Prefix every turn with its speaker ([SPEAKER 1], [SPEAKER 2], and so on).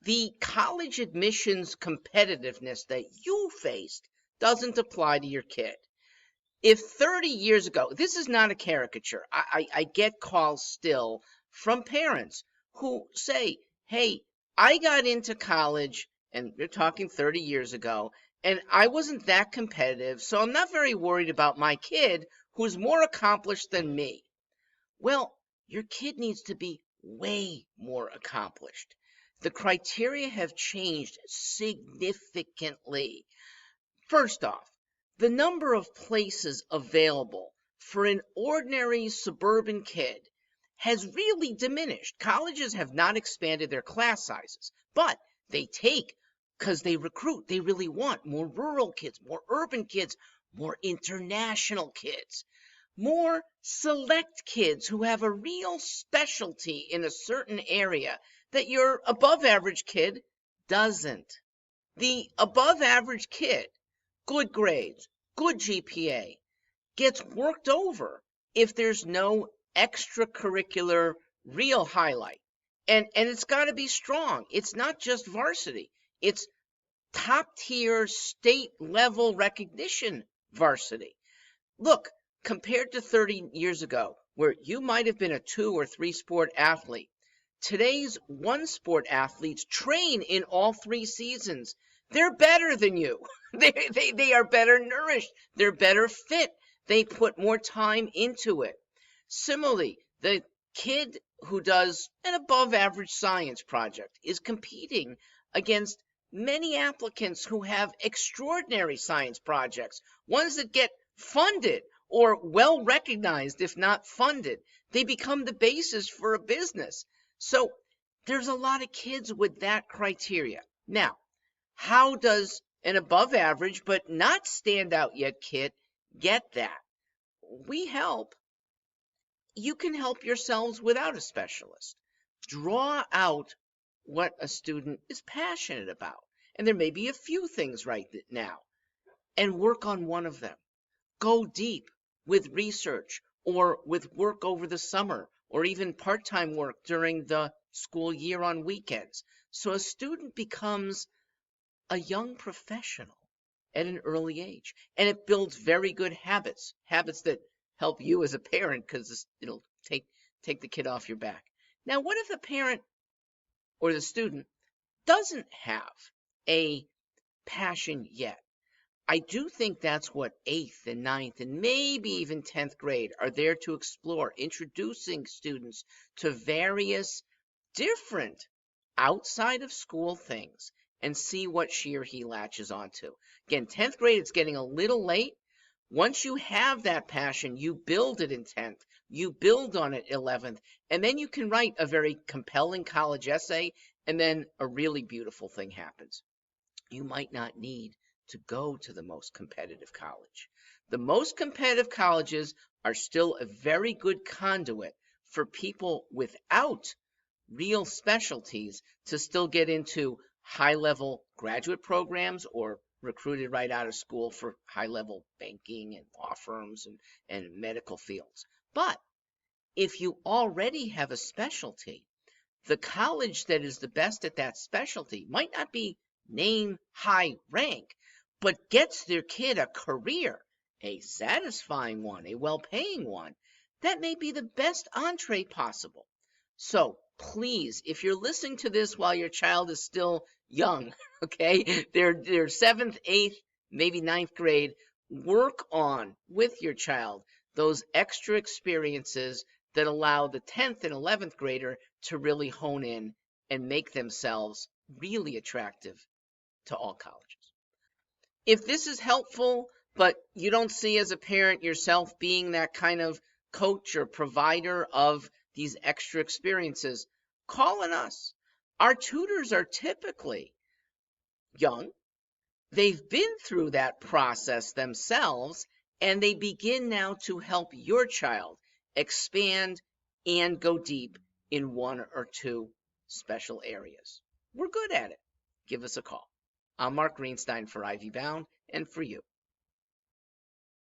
[SPEAKER 1] the college admissions competitiveness that you faced doesn't apply to your kid. If 30 years ago, this is not a caricature. I get calls still from parents who say, hey, I got into college, and they're talking 30 years ago, and I wasn't that competitive, so I'm not very worried about my kid who's more accomplished than me. Well, your kid needs to be way more accomplished. The criteria have changed significantly. First off, the number of places available for an ordinary suburban kid has really diminished. Colleges have not expanded their class sizes, but they take, because they recruit, they really want more rural kids, more urban kids, more international kids, more select kids who have a real specialty in a certain area that your above average kid doesn't. The above average kid, good grades, good GPA, gets worked over if there's no extracurricular real highlight. And it's got to be strong. It's not just varsity. It's top tier state level recognition varsity. Look, compared to 30 years ago, where you might have been a 2 or 3 sport athlete, today's 1 sport athletes train in all 3 seasons. They're better than you. They are better nourished. They're better fit. They put more time into it. Similarly, the kid who does an above average science project is competing against many applicants who have extraordinary science projects, ones that get funded or well recognized, if not funded. They become the basis for a business. So there's a lot of kids with that criteria. Now, how does an above average but not stand out yet kid get that? We help. You can help yourselves without a specialist. Draw out what a student is passionate about. And there may be a few things right now. And work on one of them. Go deep with research or with work over the summer or even part-time work during the school year on weekends. So a student becomes a young professional at an early age. And it builds very good habits that help you as a parent because it'll take the kid off your back. Now, what if the parent or the student doesn't have a passion yet? I do think that's what 8th and 9th and maybe even 10th grade are there to explore, introducing students to various different outside of school things and see what she or he latches onto. Again, 10th grade, it's getting a little late. Once you have that passion, you build it in 10th, you build on it 11th, and then you can write a very compelling college essay, and then a really beautiful thing happens. You might not need to go to the most competitive college. The most competitive colleges are still a very good conduit for people without real specialties to still get into high-level graduate programs or recruited right out of school for high-level banking and law firms and medical fields. But if you already have a specialty, the college that is the best at that specialty might not be name high rank, but gets their kid a career, a satisfying one, a well-paying one. That may be the best entree possible. So please, if you're listening to this while your child is still young, okay, they're 7th, 8th, maybe 9th grade, work on with your child those extra experiences that allow the 10th and 11th grader to really hone in and make themselves really attractive to all colleges. If this is helpful, but you don't see as a parent yourself being that kind of coach or provider of these extra experiences, call on us. Our tutors are typically young. They've been through that process themselves, and they begin now to help your child expand and go deep in 1 or 2 special areas. We're good at it. Give us a call. I'm Mark Greenstein for Ivy Bound and for you.